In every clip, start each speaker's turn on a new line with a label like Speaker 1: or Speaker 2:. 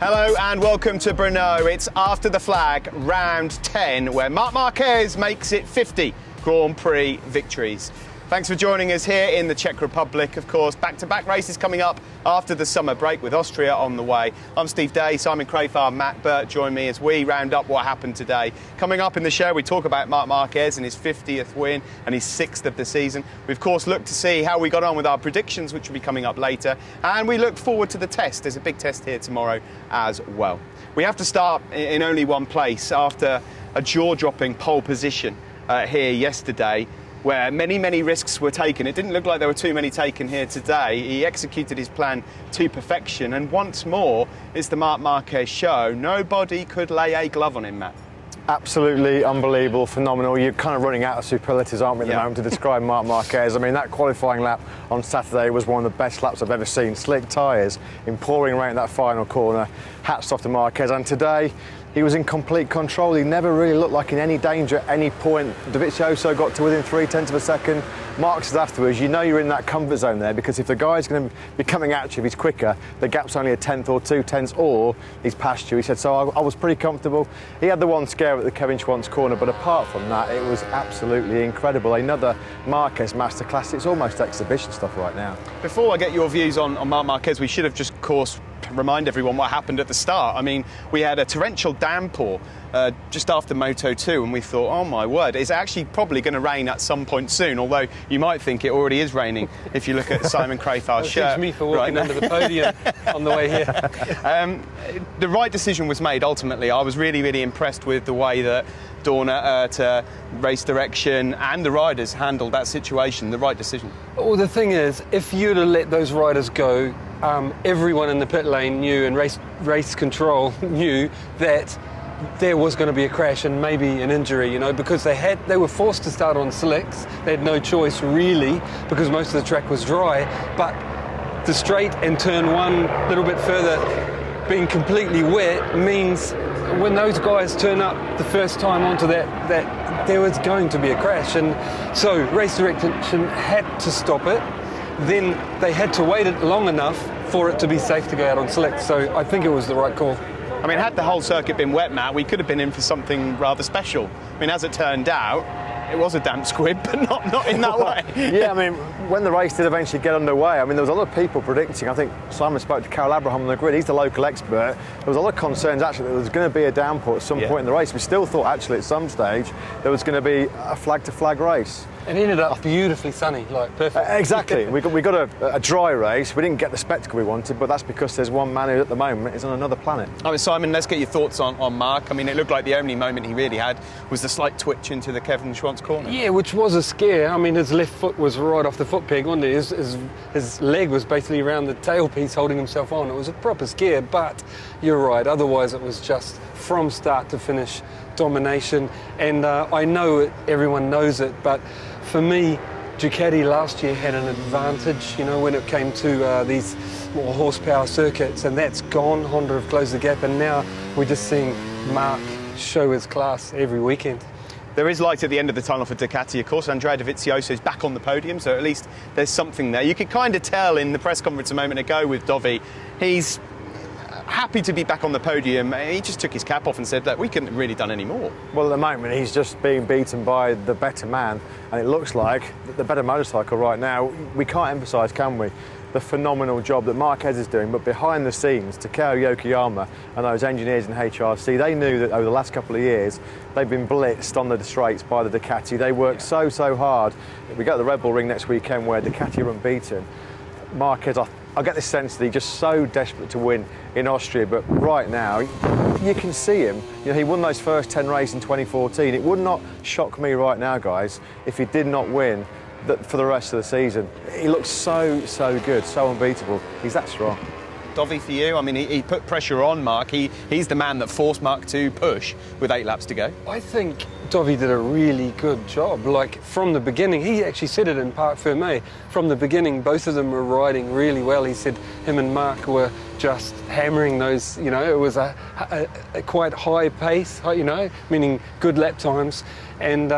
Speaker 1: Hello and welcome to Brno. It's after the flag, round 10, where Marc Marquez makes it 50 Grand Prix victories. Thanks for joining us here in the Czech Republic. Of course, back-to-back races coming up after the summer break with Austria on the way. I'm Steve Day, Simon Crafar, Matt Birt join me as we round up what happened today. Coming up in the show, we talk about Marc Marquez and his 50th win and his 6th of the season. We, of course, look to see how we got on with our predictions, which will be coming up later. And we look forward to the test. There's a big test here tomorrow as well. We have to start in only one place after a jaw-dropping pole position here yesterday, where many risks were taken. It didn't look like there were too many taken here today. He executed his plan to perfection, and once more, it's the Marc Marquez show. Nobody could lay a glove on him, Matt.
Speaker 2: Absolutely unbelievable, phenomenal. You're kind of running out of superlatives, aren't we, at the moment, to describe Marc Marquez. I mean, that qualifying lap on Saturday was one of the best laps I've ever seen. Slick tyres in pouring rain at that final corner. Hats off to Marquez. And today, he was in complete control. He never really looked like in any danger at any point. Dovizioso got to within 0.3 of a second. Mark said afterwards, you know you're in that comfort zone there, because if the guy's going to be coming at you, if he's quicker, the gap's only a tenth or 0.2, or he's past you. He said, so I was pretty comfortable. He had the one scare at the Kevin Schwantz corner, but apart from that, it was absolutely incredible. Another Marquez masterclass. It's almost exhibition stuff right now.
Speaker 1: Before I get your views on Marc Marquez, we should have just, of course, remind everyone what happened at the start. I mean, we had a torrential downpour just after Moto2, and we thought, oh my word, it's actually probably going to rain at some point soon, although you might think it already is raining if you look at Simon Crafar's shirt.
Speaker 3: Teach me for walking under the podium on the way here.
Speaker 1: The right decision was made ultimately. I was really impressed with the way that Dorna, race direction and the riders handled that situation. The right decision.
Speaker 3: Well, the thing is, if you'd have let those riders go, everyone in the pit lane knew, and race control knew, that there was going to be a crash and maybe an injury, you know, because they were forced to start on slicks. They had no choice really, because most of the track was dry. But the straight and turn one a little bit further being completely wet means when those guys turn up the first time onto that there was going to be a crash. And so race direction had to stop it. Then they had to wait it long enough for it to be safe to go out on slicks. So I think it was the right call.
Speaker 1: I mean, had the whole circuit been wet, Matt, we could have been in for something rather special. I mean, as it turned out, it was a damp squib, but not in that way.
Speaker 2: Yeah, I mean, when the race did eventually get underway, I mean, there was a lot of people predicting. I think Simon spoke to Carol Abraham on the grid. He's the local expert. There was a lot of concerns, actually, that there was going to be a downpour at some point in the race. We still thought, actually, at some stage, there was going to be a flag-to-flag race.
Speaker 3: It ended up beautifully sunny, like perfect.
Speaker 2: Exactly. we got a dry race. We didn't get the spectacle we wanted, but that's because there's one man who at the moment is on another planet.
Speaker 1: I mean, Simon, let's get your thoughts on Marc. I mean, it looked like the only moment he really had was the slight twitch into the Kevin Schwantz corner.
Speaker 3: Yeah, which was a scare. I mean, his left foot was right off the foot peg, wasn't it? His leg was basically around the tailpiece holding himself on. It was a proper scare, but you're right. Otherwise, it was just from start to finish domination. And I know everyone knows it, but for me, Ducati last year had an advantage, you know, when it came to these more horsepower circuits, and that's gone. Honda have closed the gap, and now we're just seeing Marc show his class every weekend.
Speaker 1: There is light at the end of the tunnel for Ducati, of course. Andrea Dovizioso is back on the podium, so at least there's something there. You could kind of tell in the press conference a moment ago with Dovi, he's happy to be back on the podium. He just took his cap off and said that we couldn't have really done any more.
Speaker 2: Well, at the moment, he's just being beaten by the better man, and it looks like the better motorcycle right now. We can't emphasise, can we, the phenomenal job that Marquez is doing, but behind the scenes, Takeo Yokoyama and those engineers in HRC, they knew that over the last couple of years, they've been blitzed on the straights by the Ducati. They worked so hard. We go to the Red Bull Ring next weekend where Ducati are unbeaten. Marquez, I get this sense that he's just so desperate to win in Austria, but right now, you can see him. You know, he won those first 10 races in 2014. It would not shock me right now, guys, if he did not win for the rest of the season. He looks so good, so unbeatable. He's that strong.
Speaker 1: Dovi, for you, I mean, he put pressure on Marc. He's the man that forced Marc to push with 8 laps to go.
Speaker 3: I think Dovi did a really good job. Like, from the beginning, he actually said it in Parc Fermé. From the beginning, both of them were riding really well. He said him and Marc were just hammering those, you know, it was a quite high pace, you know, meaning good lap times. And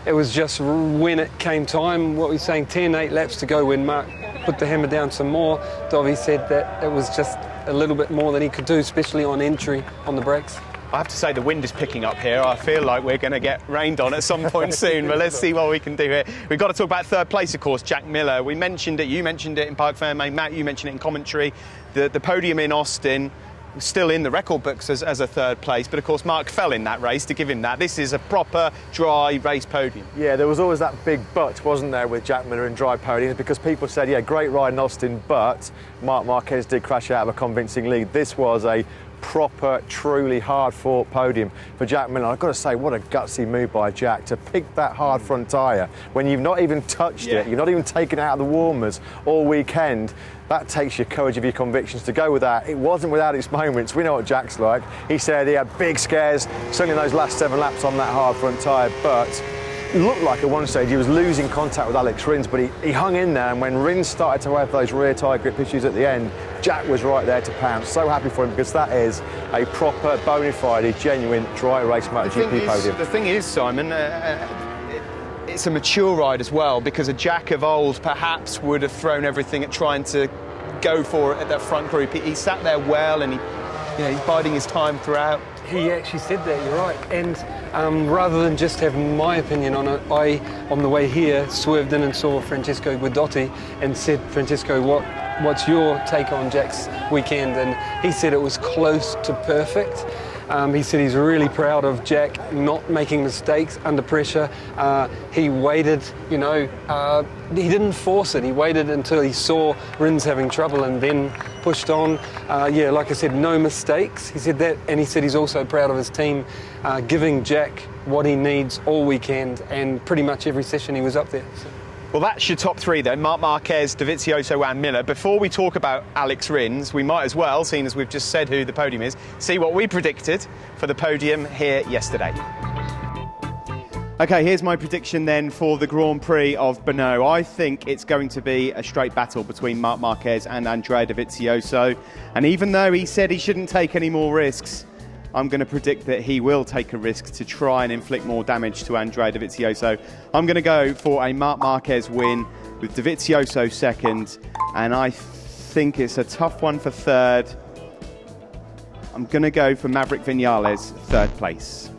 Speaker 3: it was just when it came time, what we're saying, 8 laps to go when Marc put the hammer down some more, Dovi said that it was just a little bit more than he could do, especially on entry on the brakes.
Speaker 1: I have to say the wind is picking up here. I feel like we're going to get rained on at some point soon, but let's see what we can do here. We've got to talk about third place, of course, Jack Miller. We mentioned it, you mentioned it in Parc Fermé, Matt, you mentioned it in commentary. The podium in Austin, still in the record books as a third place, but of course Mark fell in that race to give him that. This is a proper dry race podium.
Speaker 2: Yeah, there was always that big but, wasn't there, with Jack Miller in dry podiums, because people said, yeah, great ride in Austin, but Marc Marquez did crash out of a convincing lead. This was a proper, truly hard-fought podium for Jack Miller. I've got to say, what a gutsy move by Jack to pick that hard front tyre when you've not even touched it, you've not even taken it out of the warmers all weekend. That takes your courage of your convictions to go with that. It wasn't without its moments. We know what Jack's like. He said he had big scares, certainly in those last 7 laps on that hard front tyre, but it looked like at one stage he was losing contact with Alex Rins, but he hung in there, and when Rins started to have those rear tyre grip issues at the end, Jack was right there to pounce. So happy for him, because that is a proper, bona fide, genuine dry race MotoGP podium.
Speaker 1: The thing is, Simon, it's a mature ride as well, because a Jack of old perhaps would have thrown everything at trying to go for it at that front group. He sat there well, and he's biding his time throughout.
Speaker 3: He actually said that, you're right. And rather than just have my opinion on it, I, on the way here, swerved in and saw Francesco Guidotti and said, Francesco, what's your take on Jack's weekend? And he said it was close to perfect. He said he's really proud of Jack not making mistakes under pressure. He waited, he didn't force it. He waited until he saw Rins having trouble and then pushed on. Like I said, no mistakes. He said that, and he said he's also proud of his team giving Jack what he needs all weekend, and pretty much every session he was up there. So.
Speaker 1: Well, that's your top three then, Marc Marquez, Dovizioso and Miller. Before we talk about Alex Rins, we might as well, seeing as we've just said who the podium is, see what we predicted for the podium here yesterday. OK, here's my prediction then for the Grand Prix of Brno. I think it's going to be a straight battle between Marc Marquez and Andrea Dovizioso. And even though he said he shouldn't take any more risks, I'm going to predict that he will take a risk to try and inflict more damage to Andrea Dovizioso. I'm going to go for a Marc Marquez win with Dovizioso second, and I think it's a tough one for third. I'm going to go for Maverick Vinales, third place.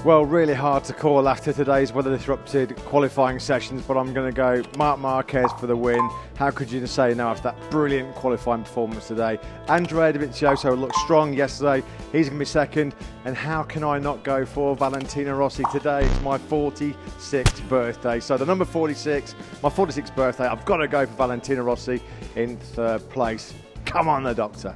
Speaker 2: Well, really hard to call after today's weather-disrupted qualifying sessions, but I'm going to go Marc Marquez for the win. How could you say no after that brilliant qualifying performance today? Andrea Dovizioso looked strong yesterday. He's going to be second. And how can I not go for Valentino Rossi today? It's my 46th birthday. So the number 46, my 46th birthday, I've got to go for Valentino Rossi in third place. Come on, the doctor.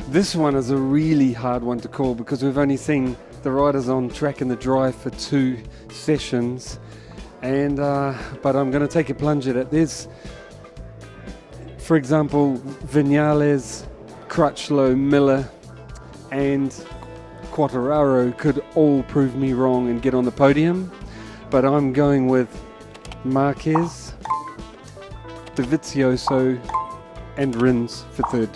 Speaker 3: This one is a really hard one to call, because we've only seen the riders on track in the dry for 2 sessions, and but I'm going to take a plunge at it. There's, for example, Vinales, Crutchlow, Miller and Quartararo could all prove me wrong and get on the podium, but I'm going with Marquez, Dovizioso and Rins for third.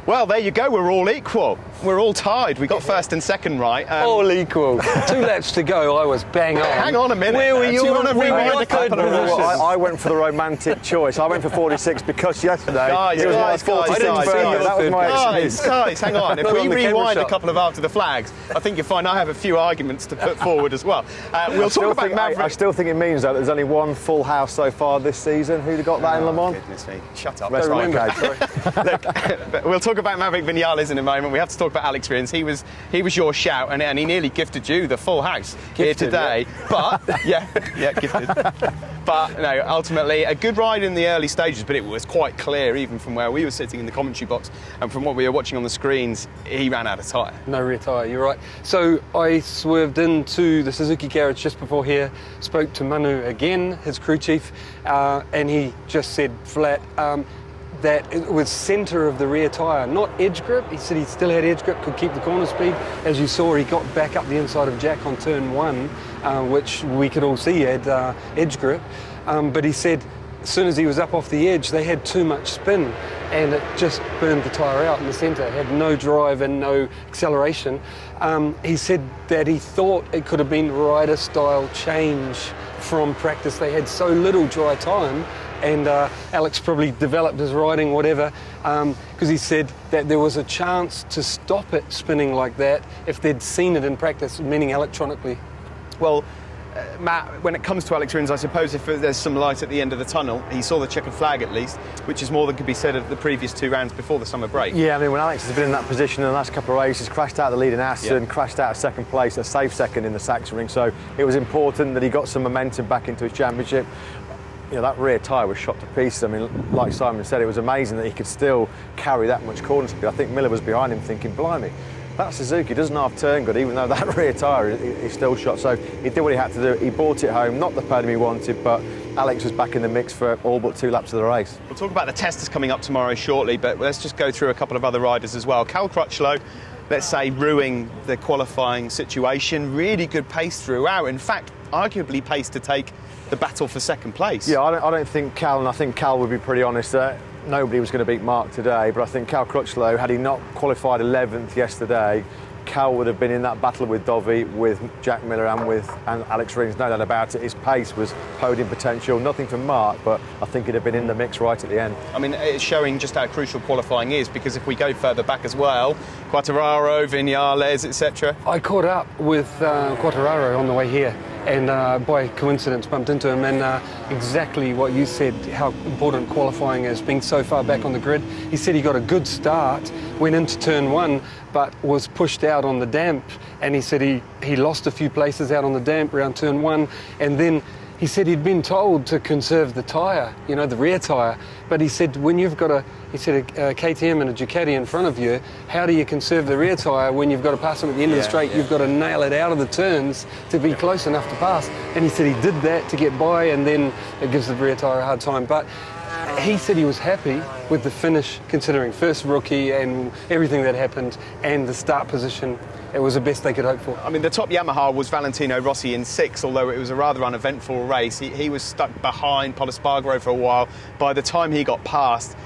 Speaker 1: Well, there you go. We're all equal. We're all tied. We got first and second right.
Speaker 3: All equal. 2 laps to go. I was bang on.
Speaker 1: Hang on a minute.
Speaker 3: Where were you?
Speaker 1: Do you want to rewind a couple of positions?
Speaker 2: I went for the romantic choice. I went for 46 because yesterday it was my 46th birthday. That was my excuse.
Speaker 1: Guys, hang on. If we rewind a couple of after the flags, I think you'll find I have a few arguments to put forward as well. We'll talk about Maverick.
Speaker 2: I still think it means that there's only one full house so far this season. Who'd have got that in Le Mans?
Speaker 1: Goodness me. Shut up.
Speaker 2: That's right.
Speaker 1: Look, we'll talk about Maverick Vinales in a moment. We have to talk about Alex Rins. He was your shout, and he nearly gifted you the full house here today. Yeah. But yeah, gifted. But no, ultimately a good ride in the early stages, but it was quite clear, even from where we were sitting in the commentary box and from what we were watching on the screens, he ran out of tyre.
Speaker 3: No rear tyre, you're right. So I swerved into the Suzuki garage just before here, spoke to Manu again, his crew chief, and he just said flat that it was centre of the rear tyre, not edge grip. He said he still had edge grip, could keep the corner speed. As you saw, he got back up the inside of Jack on turn 1, which we could all see had edge grip. But he said as soon as he was up off the edge, they had too much spin. and it just burned the tyre out in the centre. It had no drive and no acceleration. He said that he thought it could have been rider style change from practice. They had so little dry time, and Alex probably developed his riding, whatever, because he said that there was a chance to stop it spinning like that if they'd seen it in practice, meaning electronically.
Speaker 1: Well, Matt, when it comes to Alex Rins, I suppose if there's some light at the end of the tunnel, he saw the checkered flag at least, which is more than could be said of the previous 2 rounds before the summer break.
Speaker 2: Yeah, I mean, when Alex has been in that position in the last couple of races, crashed out the leading Aston, crashed out of second place, a safe second in the Sachsenring, so it was important that he got some momentum back into his championship. You know, that rear tyre was shot to pieces. I mean, like Simon said, it was amazing that he could still carry that much corner speed. I think Miller was behind him thinking, blimey, that Suzuki doesn't half turn good, even though that rear tyre is still shot. So he did what he had to do. He brought it home, not the podium he wanted, but Alex was back in the mix for all but 2 laps of the race.
Speaker 1: We'll talk about the testers coming up tomorrow shortly, but let's just go through a couple of other riders as well. Cal Crutchlow, let's say, ruining the qualifying situation. Really good pace throughout. In fact, arguably pace to take the battle for second place.
Speaker 2: Yeah, I don't think Cal, and I think Cal would be pretty honest, that nobody was going to beat Mark today, but I think Cal Crutchlow, had he not qualified 11th yesterday, Cal would have been in that battle with Dovi, with Jack Miller and Alex Rins, no doubt about it. His pace was podium potential, nothing from Mark, but I think he'd have been in the mix right at the end.
Speaker 1: I mean, it's showing just how crucial qualifying is, because if we go further back as well, Quartararo, Viñales, etc.
Speaker 3: I caught up with Quartararo on the way here, and by coincidence bumped into him, and exactly what you said, how important qualifying is, being so far back on the grid. He said he got a good start, went into turn 1, but was pushed out on the damp, and he said he lost a few places out on the damp around turn 1, and then he said he'd been told to conserve the tyre, you know, the rear tyre, but he said when you've got a KTM and a Ducati in front of you, how do you conserve the rear tyre when you've got to pass them at the end of the straight? You've got to nail it out of the turns to be close enough to pass. And he said he did that to get by, and then it gives the rear tyre a hard time. But he said he was happy with the finish, considering first rookie and everything that happened, and the start position. It was the best they could hope for.
Speaker 1: I mean, the top Yamaha was Valentino Rossi in 6th, although it was a rather uneventful race. He was stuck behind Pol Espargaro for a while. By the time he got past,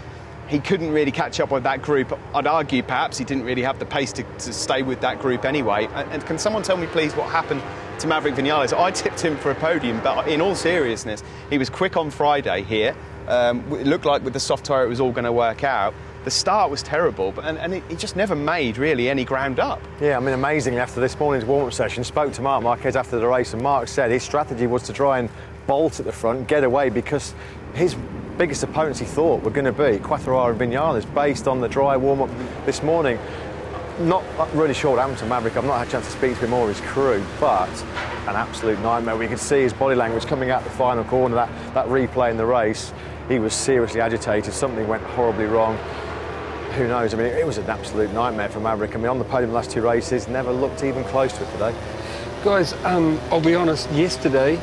Speaker 1: he couldn't really catch up with that group. I'd argue perhaps he didn't really have the pace to stay with that group anyway. And can someone tell me, please, what happened to Maverick Viñales? I tipped him for a podium, but in all seriousness, he was quick on Friday here. It looked like with the soft tyre it was all going to work out. The start was terrible, and he just never made really any ground up.
Speaker 2: Yeah, I mean, amazingly, after this morning's warm-up session, spoke to Marc Marquez after the race, and Mark said his strategy was to try and bolt at the front, get away, because his biggest opponents, he thought, were going to be Quartararo and Viñales, based on the dry warm-up this morning. Not really sure what happened to Maverick. I've not had a chance to speak to him or his crew, but an absolute nightmare. We could see his body language coming out the final corner, that replay in the race. He was seriously agitated. Something went horribly wrong. Who knows? I mean, it was an absolute nightmare for Maverick. I mean, on the podium the last 2 races, never looked even close to it today.
Speaker 3: Guys, I'll be honest, yesterday,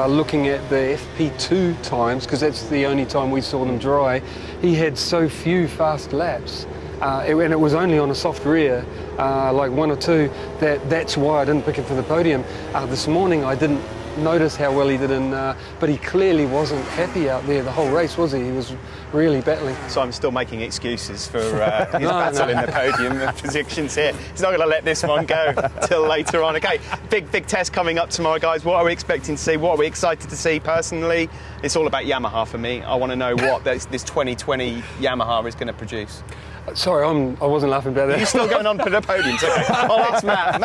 Speaker 3: looking at the FP2 times, because that's the only time we saw them dry, he had so few fast laps. And it was only on a soft rear, like 1 or 2, that's why I didn't pick him for the podium. This morning I didn't notice how well he did, but he clearly wasn't happy out there the whole race, was he? He was really battling.
Speaker 1: So I'm still making excuses for his battle in the podium positions here. He's not going to let this one go till later on. Okay, big test coming up tomorrow, guys. What are we expecting to see? What are we excited to see? Personally, it's all about Yamaha for me. I want to know what this 2020 Yamaha is going to produce.
Speaker 3: Sorry, I wasn't laughing about that.
Speaker 1: You're still going on for the podiums, okay? Oh, that's Matt.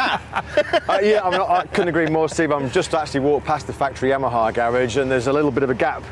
Speaker 2: Yeah, I couldn't agree more, Steve. I'm just actually walked past the factory Yamaha garage, and there's a little bit of a gap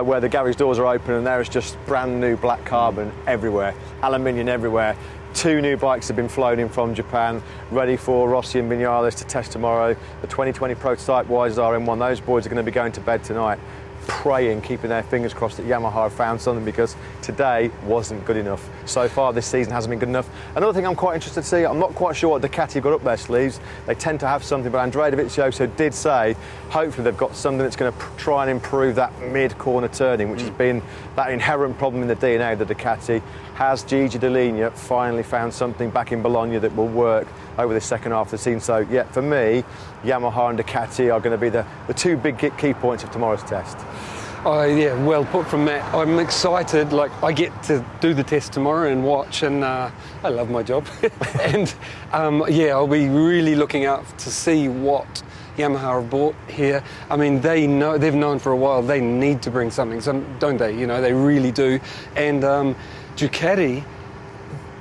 Speaker 2: where the garage doors are open, and there is just brand new black carbon everywhere, aluminium everywhere. 2 new bikes have been flown in from Japan, ready for Rossi and Viñales to test tomorrow. The 2020 prototype Wisers RM1, those boys are going to be going to bed tonight, praying, keeping their fingers crossed that Yamaha have found something, because today wasn't good enough. So far this season hasn't been good enough. Another thing I'm quite interested to see, I'm not quite sure what Ducati have got up their sleeves. They tend to have something, but Andrea Dovizioso did say hopefully they've got something that's going to try and improve that mid-corner turning, which has been that inherent problem in the DNA of the Ducati. Has Gigi Dall'Igna finally found something back in Bologna that will work over the second half of the season? So yeah, for me, Yamaha and Ducati are going to be the 2 big key points of tomorrow's test.
Speaker 3: Yeah, well put from Matt. I'm excited. Like, I get to do the test tomorrow and watch, and I love my job. And yeah, I'll be really looking out to see what Yamaha have bought here. I mean, they've known for a while they need to bring something, don't they? You know, they really do. And Ducati,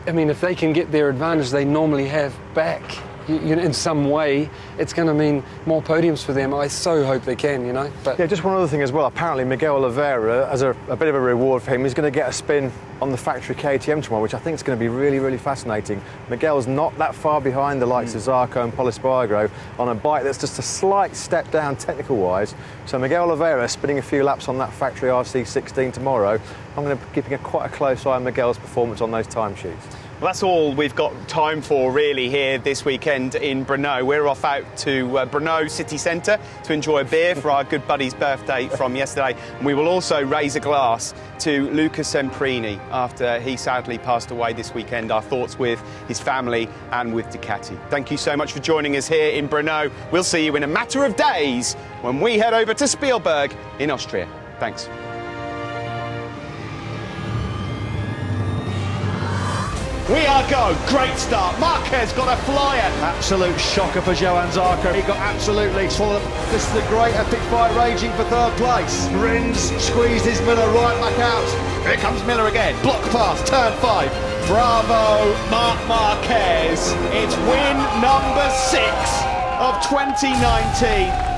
Speaker 3: I mean, if they can get their advantage they normally have back, you know, in some way, it's going to mean more podiums for them. I so hope they can, you know. But
Speaker 2: yeah, just one other thing as well. Apparently, Miguel Oliveira, as a bit of a reward for him, he's going to get a spin on the factory KTM tomorrow, which I think is going to be really, really fascinating. Miguel's not that far behind the likes of Zarco and Polispargo on a bike that's just a slight step down technical-wise. So Miguel Oliveira spinning a few laps on that factory RC16 tomorrow. I'm going to be keeping quite a close eye on Miguel's performance on those timesheets.
Speaker 1: Well, that's all we've got time for really here this weekend in Brno. We're off out to Brno city centre to enjoy a beer for our good buddy's birthday from yesterday. And we will also raise a glass to Luca Semprini after he sadly passed away this weekend. Our thoughts with his family and with Ducati. Thank you so much for joining us here in Brno. We'll see you in a matter of days when we head over to Spielberg in Austria. Thanks. We are go. Great start. Marquez got a flyer.
Speaker 4: Absolute shocker for Johann Zarco. He got absolutely swallowed. This is a great epic fight raging for third place. Rins squeezed his Miller right back out.
Speaker 1: Here comes Miller again. Block pass, turn 5. Bravo, Marc Marquez. It's win number 6 of 2019.